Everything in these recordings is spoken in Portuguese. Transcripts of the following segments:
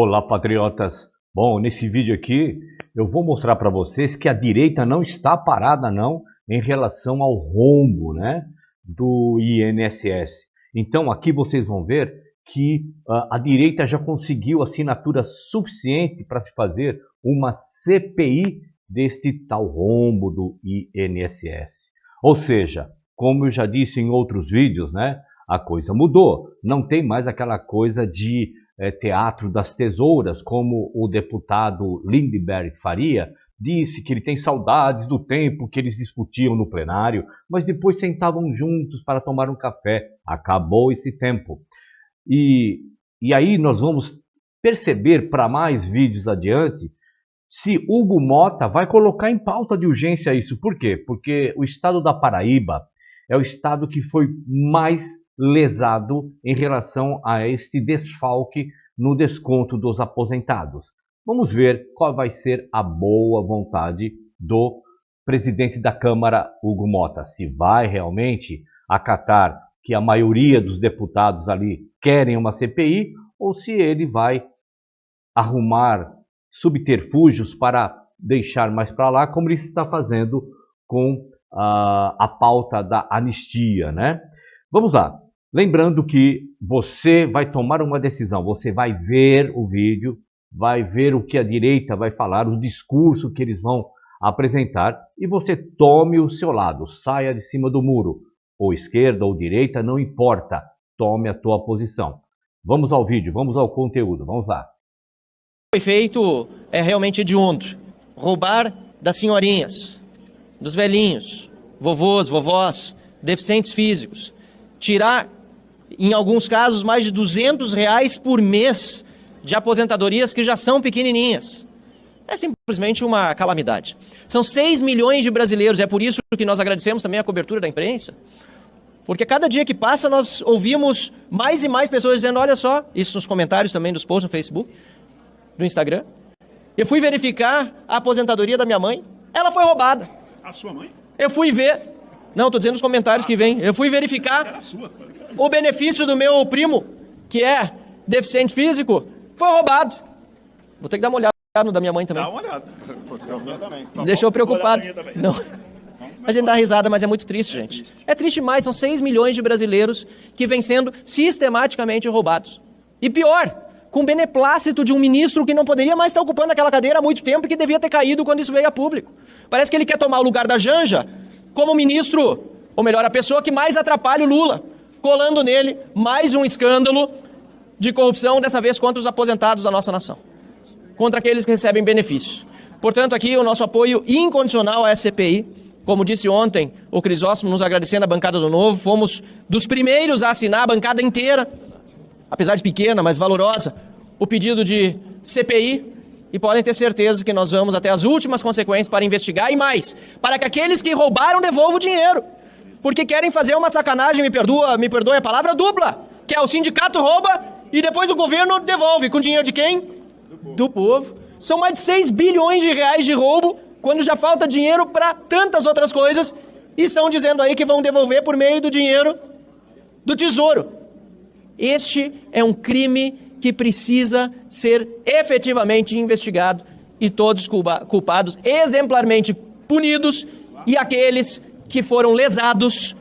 Olá, patriotas! Bom, nesse vídeo aqui eu vou mostrar para vocês que a direita não está parada não em relação ao rombo, né, do INSS. Então aqui vocês vão ver que a direita já conseguiu assinatura suficiente para se fazer uma CPI deste tal rombo do INSS. Ou seja, como eu já disse em outros vídeos, né, a coisa mudou. Não tem mais aquela coisa de teatro das tesouras, como o deputado Lindenberg Faria disse que ele tem saudades do tempo que eles discutiam no plenário, mas depois sentavam juntos para tomar um café. Acabou esse tempo. E aí nós vamos perceber para mais vídeos adiante se Hugo Motta vai colocar em pauta de urgência isso. Por quê? Porque o estado da Paraíba é o estado que foi mais lesado em relação a este desfalque no desconto dos aposentados. Vamos ver qual vai ser a boa vontade do presidente da Câmara, Hugo Motta. Se vai realmente acatar que a maioria dos deputados ali querem uma CPI ou se ele vai arrumar subterfúgios para deixar mais para lá, como ele está fazendo com a pauta da anistia, né? Vamos lá. Lembrando que você vai tomar uma decisão, você vai ver o vídeo, vai ver o que a direita vai falar, o discurso que eles vão apresentar e você tome o seu lado, saia de cima do muro, ou esquerda ou direita, não importa, tome a tua posição. Vamos ao vídeo, vamos ao conteúdo, vamos lá. O efeito é realmente hediondo, roubar das senhorinhas, dos velhinhos, vovôs, vovós, deficientes físicos, tirar, em alguns casos, mais de R$200 por mês de aposentadorias que já são pequenininhas. É simplesmente uma calamidade. São 6 milhões de brasileiros, é por isso que nós agradecemos também a cobertura da imprensa, porque cada dia que passa nós ouvimos mais e mais pessoas dizendo, olha só, isso nos comentários também dos posts no Facebook, no Instagram, eu fui verificar a aposentadoria da minha mãe, ela foi roubada. A sua mãe? Eu fui ver, não, estou dizendo nos comentários que vem, eu fui verificar o benefício do meu primo, que é deficiente físico, foi roubado. Vou ter que dar uma olhada no da minha mãe também. Dá uma olhada. Me deixou preocupado. Não. A gente dá risada, mas é muito triste, gente. É triste mais, são 6 milhões de brasileiros que vêm sendo sistematicamente roubados. E pior, com beneplácito de um ministro que não poderia mais estar ocupando aquela cadeira há muito tempo e que devia ter caído quando isso veio a público. Parece que ele quer tomar o lugar da Janja como ministro, ou melhor, a pessoa que mais atrapalha o Lula, colando nele mais um escândalo de corrupção, dessa vez contra os aposentados da nossa nação, contra aqueles que recebem benefícios. Portanto, aqui o nosso apoio incondicional à CPI. Como disse ontem o Crisóstomo, nos agradecendo a bancada do Novo, fomos dos primeiros a assinar, a bancada inteira, apesar de pequena, mas valorosa, o pedido de CPI, e podem ter certeza que nós vamos até as últimas consequências para investigar e mais, para que aqueles que roubaram devolvam o dinheiro, porque querem fazer uma sacanagem, me perdoe a palavra, dupla, que é o sindicato rouba e depois o governo devolve, com dinheiro de quem? Do povo. São mais de 6 bilhões de reais de roubo, quando já falta dinheiro para tantas outras coisas, e estão dizendo aí que vão devolver por meio do dinheiro do Tesouro. Este é um crime que precisa ser efetivamente investigado e todos culpados exemplarmente punidos e aqueles que foram lesados,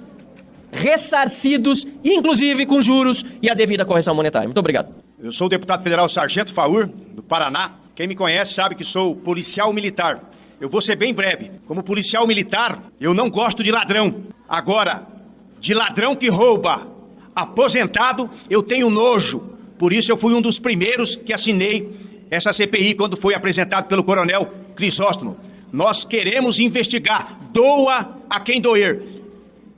ressarcidos, inclusive com juros e a devida correção monetária. Muito obrigado. Eu sou o deputado federal Sargento Faur, do Paraná. Quem me conhece sabe que sou policial militar. Eu vou ser bem breve. Como policial militar, eu não gosto de ladrão. Agora, de ladrão que rouba aposentado, eu tenho nojo. Por isso eu fui um dos primeiros que assinei essa CPI quando foi apresentado pelo coronel Crisóstomo. Nós queremos investigar, doa a quem doer.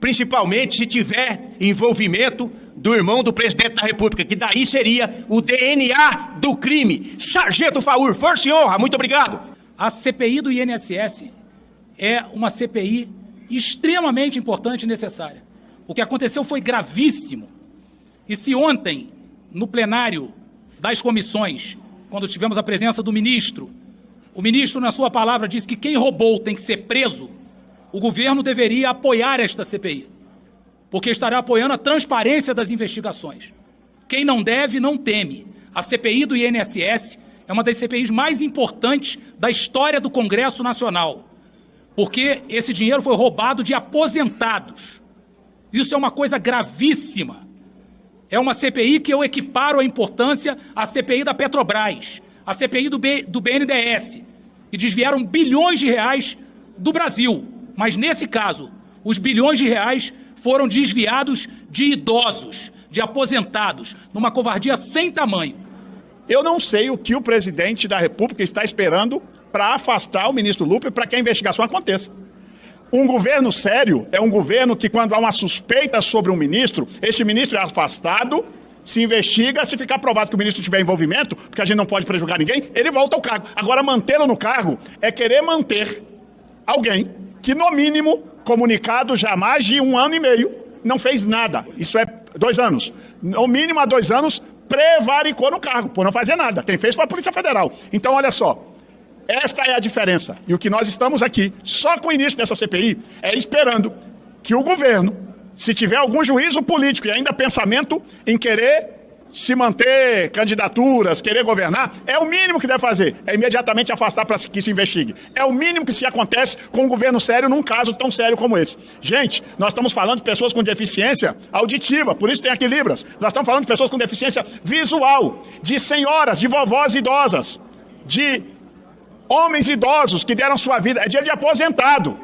Principalmente se tiver envolvimento do irmão do presidente da República, que daí seria o DNA do crime. Sargento Faur, força e honra, muito obrigado. A CPI do INSS é uma CPI extremamente importante e necessária. O que aconteceu foi gravíssimo. E se ontem, no plenário das comissões, quando tivemos a presença do ministro, o ministro, na sua palavra, disse que quem roubou tem que ser preso, o governo deveria apoiar esta CPI, porque estará apoiando a transparência das investigações. Quem não deve, não teme. A CPI do INSS é uma das CPIs mais importantes da história do Congresso Nacional, porque esse dinheiro foi roubado de aposentados. Isso é uma coisa gravíssima. É uma CPI que eu equiparo a importância à CPI da Petrobras, à CPI do BNDES, que desviaram bilhões de reais do Brasil. Mas, nesse caso, os bilhões de reais foram desviados de idosos, de aposentados, numa covardia sem tamanho. Eu não sei o que o presidente da República está esperando para afastar o ministro Lupe para que a investigação aconteça. Um governo sério é um governo que, quando há uma suspeita sobre um ministro, esse ministro é afastado, se investiga, se ficar provado que o ministro tiver envolvimento, porque a gente não pode prejudicar ninguém, ele volta ao cargo. Agora, mantê-lo no cargo é querer manter alguém que, no mínimo, comunicado já há mais de 1 ano e meio, não fez nada. Isso é 2 anos. No mínimo, há 2 anos, prevaricou no cargo, por não fazer nada. Quem fez foi a Polícia Federal. Então, olha só. Esta é a diferença. E o que nós estamos aqui, só com o início dessa CPI, é esperando que o governo, se tiver algum juízo político e ainda pensamento em querer se manter candidaturas, querer governar, é o mínimo que deve fazer. É imediatamente afastar para que se investigue. É o mínimo que se acontece com um governo sério num caso tão sério como esse. Gente, nós estamos falando de pessoas com deficiência auditiva, por isso tem aqui Libras. Nós estamos falando de pessoas com deficiência visual, de senhoras, de vovós idosas, de homens idosos que deram sua vida. É dinheiro de aposentado,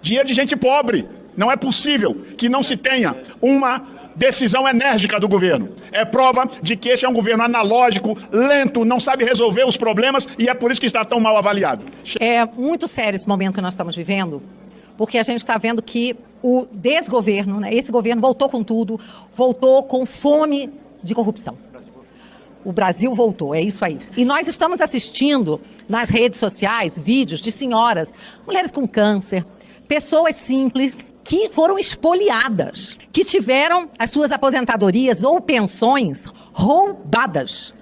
dinheiro de gente pobre. Não é possível que não se tenha uma decisão enérgica do governo. É prova de que este é um governo analógico, lento, não sabe resolver os problemas e é por isso que está tão mal avaliado. É muito sério esse momento que nós estamos vivendo, porque a gente está vendo que o desgoverno, né, esse governo voltou com tudo, voltou com fome de corrupção. O Brasil voltou, é isso aí. E nós estamos assistindo nas redes sociais vídeos de senhoras, mulheres com câncer, pessoas simples que foram espoliadas, que tiveram as suas aposentadorias ou pensões roubadas.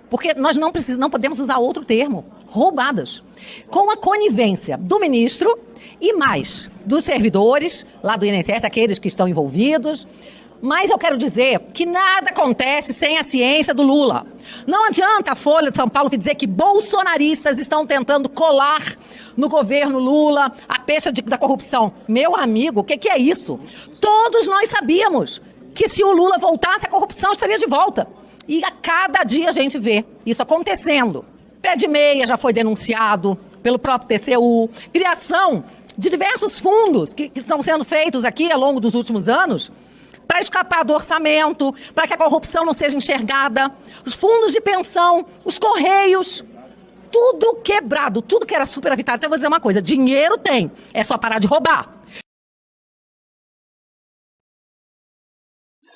Porque nós não podemos usar outro termo, roubadas. Com a conivência do ministro e mais dos servidores lá do INSS, aqueles que estão envolvidos. Mas eu quero dizer que nada acontece sem a ciência do Lula. Não adianta a Folha de São Paulo dizer que bolsonaristas estão tentando colar no governo Lula a pecha da corrupção. Meu amigo, o que é isso? Todos nós sabíamos que se o Lula voltasse, a corrupção estaria de volta. E a cada dia a gente vê isso acontecendo. Pé de meia já foi denunciado pelo próprio TCU. Criação de diversos fundos que estão sendo feitos aqui ao longo dos últimos anos para escapar do orçamento, para que a corrupção não seja enxergada, os fundos de pensão, os correios, tudo quebrado, tudo que era superavitário. Então eu vou dizer uma coisa, dinheiro tem, é só parar de roubar.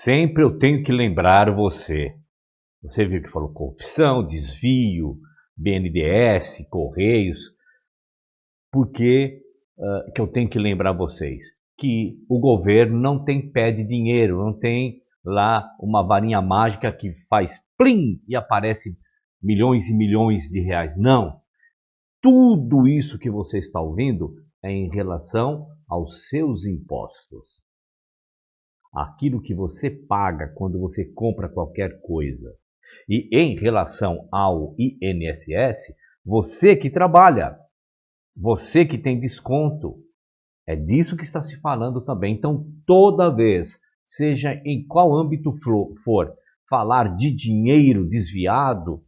Sempre eu tenho que lembrar você. Você viu que falou corrupção, desvio, BNDES, Correios. Por que eu tenho que lembrar vocês? Que o governo não tem pé de dinheiro, não tem lá uma varinha mágica que faz plim e aparece milhões e milhões de reais. Não. Tudo isso que você está ouvindo é em relação aos seus impostos. Aquilo que você paga quando você compra qualquer coisa. E em relação ao INSS, você que trabalha, você que tem desconto, é disso que está se falando também. Então, toda vez, seja em qual âmbito for, falar de dinheiro desviado,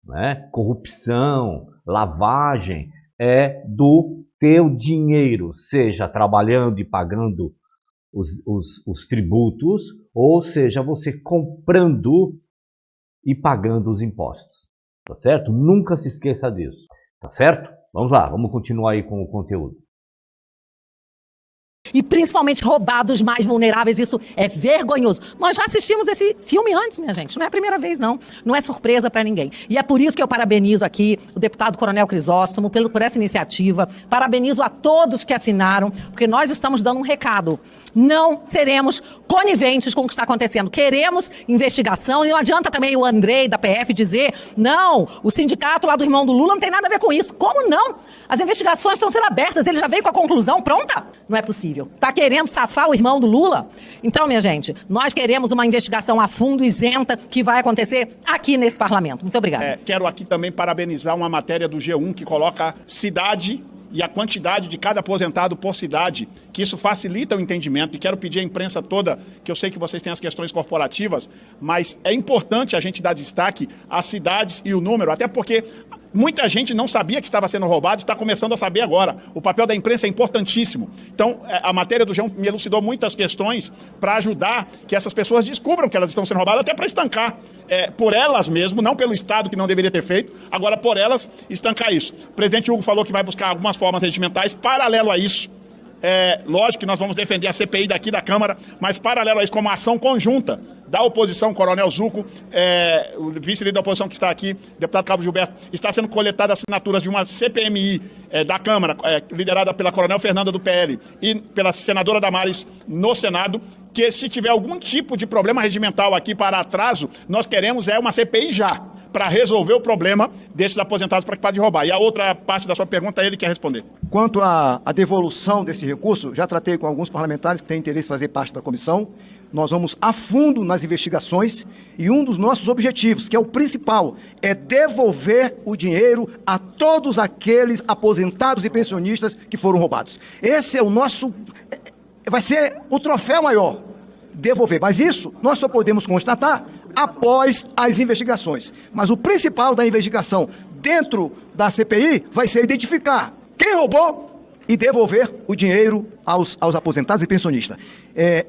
né, corrupção, lavagem, é do teu dinheiro, seja trabalhando e pagando os tributos, ou seja, você comprando e pagando os impostos. Tá certo? Nunca se esqueça disso. Tá certo? Vamos lá, vamos continuar aí com o conteúdo. E principalmente roubados mais vulneráveis, isso é vergonhoso. Nós já assistimos esse filme antes, minha gente, não é a primeira vez não, não é surpresa para ninguém. E é por isso que eu parabenizo aqui o deputado Coronel Crisóstomo por essa iniciativa, parabenizo a todos que assinaram, porque nós estamos dando um recado. Não seremos coniventes com o que está acontecendo, queremos investigação, e não adianta também o Andrei da PF dizer, não, o sindicato lá do irmão do Lula não tem nada a ver com isso. Como não? As investigações estão sendo abertas, ele já veio com a conclusão pronta? Não é possível. horrível. Tá querendo safar o irmão do Lula? Então, minha gente, nós queremos uma investigação a fundo, isenta, que vai acontecer aqui nesse parlamento. Muito obrigada. Quero aqui também parabenizar uma matéria do G1 que coloca cidade e a quantidade de cada aposentado por cidade, que isso facilita o entendimento. E quero pedir à imprensa toda, que eu sei que vocês têm as questões corporativas, mas é importante a gente dar destaque às cidades e o número, até porque muita gente não sabia que estava sendo roubado, está começando a saber agora. O papel da imprensa é importantíssimo. Então, a matéria do João me elucidou muitas questões para ajudar que essas pessoas descubram que elas estão sendo roubadas, até para estancar por elas mesmo, não pelo Estado, que não deveria ter feito, agora por elas estancar isso. O presidente Hugo falou que vai buscar algumas formas regimentais paralelo a isso. Lógico que nós vamos defender a CPI daqui da Câmara, mas paralelo a isso, como uma ação conjunta da oposição, Coronel Zucco, o vice-líder da oposição que está aqui, deputado Cabo Gilberto, está sendo coletadas assinaturas de uma CPMI da Câmara, liderada pela Coronel Fernanda do PL e pela senadora Damares no Senado, que se tiver algum tipo de problema regimental aqui para atraso, nós queremos uma CPI já, para resolver o problema desses aposentados para que parem de roubar. E a outra parte da sua pergunta, ele quer responder. Quanto à devolução desse recurso, já tratei com alguns parlamentares que têm interesse em fazer parte da comissão. Nós vamos a fundo nas investigações e um dos nossos objetivos, que é o principal, é devolver o dinheiro a todos aqueles aposentados e pensionistas que foram roubados. Esse é o nosso... vai ser o troféu maior, devolver. Mas isso nós só podemos constatar após as investigações. Mas o principal da investigação dentro da CPI vai ser identificar quem roubou e devolver o dinheiro aos aposentados e pensionistas.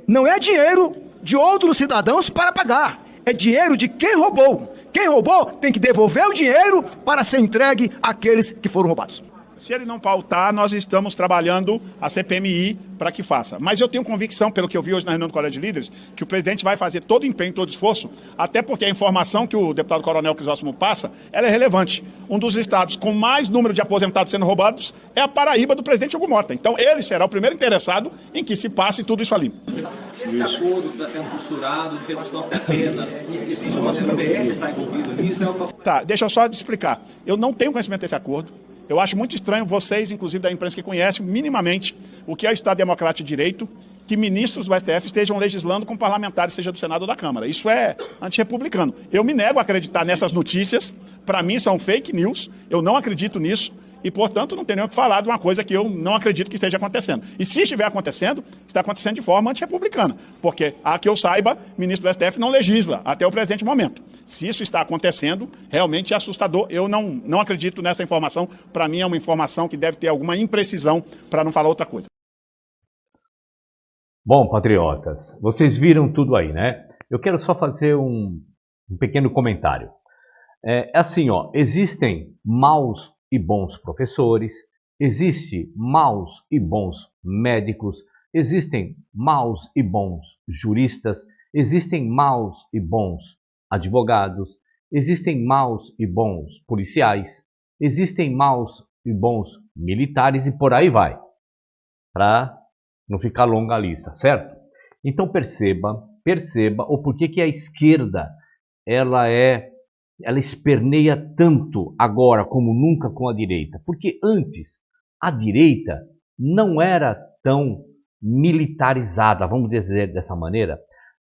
Não é dinheiro de outros cidadãos para pagar, é dinheiro de quem roubou. Quem roubou tem que devolver o dinheiro para ser entregue àqueles que foram roubados. Se ele não pautar, nós estamos trabalhando a CPMI para que faça. Mas eu tenho convicção, pelo que eu vi hoje na reunião do Colégio de Líderes, que o presidente vai fazer todo o empenho, todo o esforço, até porque a informação que o deputado Coronel Crisóstomo passa, ela é relevante. Um dos estados com mais número de aposentados sendo roubados é a Paraíba do presidente Hugo Mota. Então ele será o primeiro interessado em que se passe tudo isso ali. Esse acordo que está sendo costurado de redução de penas, existe uma PF está envolvida nisso? Tá, deixa eu só te explicar. Eu não tenho conhecimento desse acordo. Eu acho muito estranho vocês, inclusive da imprensa que conhecem minimamente o que é o Estado Democrático de Direito, que ministros do STF estejam legislando com parlamentares, seja do Senado ou da Câmara. Isso é antirrepublicano. Eu me nego a acreditar nessas notícias. Para mim são fake news. Eu não acredito nisso. E, portanto, não tem nem o que falar de uma coisa que eu não acredito que esteja acontecendo. E se estiver acontecendo, está acontecendo de forma antirrepublicana. Porque, a que eu saiba, o ministro do STF não legisla até o presente momento. Se isso está acontecendo, realmente é assustador. Eu não acredito nessa informação. Para mim, é uma informação que deve ter alguma imprecisão, para não falar outra coisa. Bom, patriotas, vocês viram tudo aí, né? Eu quero só fazer um pequeno comentário. Assim, existem maus e bons professores, existem maus e bons médicos, existem maus e bons juristas, existem maus e bons advogados, existem maus e bons policiais, existem maus e bons militares e por aí vai, para não ficar longa a lista, certo? Então perceba o porquê que a esquerda ela esperneia tanto agora como nunca com a direita. Porque antes a direita não era tão militarizada, vamos dizer dessa maneira.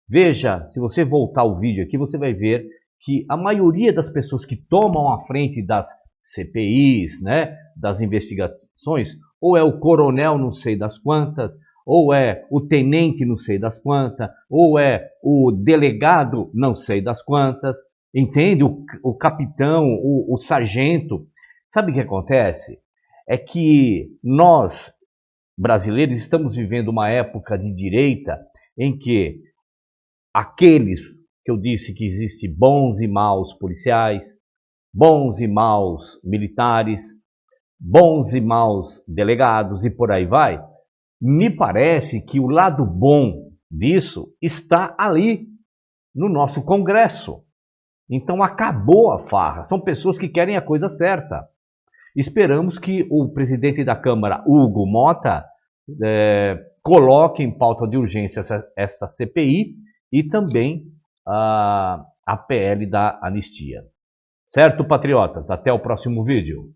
Veja, se você voltar o vídeo aqui, você vai ver que a maioria das pessoas que tomam a frente das CPIs, né, das investigações, ou é o coronel não sei das quantas, ou é o tenente não sei das quantas, ou é o delegado não sei das quantas, entende? O capitão, o sargento. Sabe o que acontece? É que nós, brasileiros, estamos vivendo uma época de direita em que aqueles que eu disse que existem bons e maus policiais, bons e maus militares, bons e maus delegados e por aí vai, me parece que o lado bom disso está ali no nosso Congresso. Então acabou a farra, são pessoas que querem a coisa certa. Esperamos que o presidente da Câmara, Hugo Mota, coloque em pauta de urgência esta CPI e também a PL da anistia. Certo, patriotas? Até o próximo vídeo.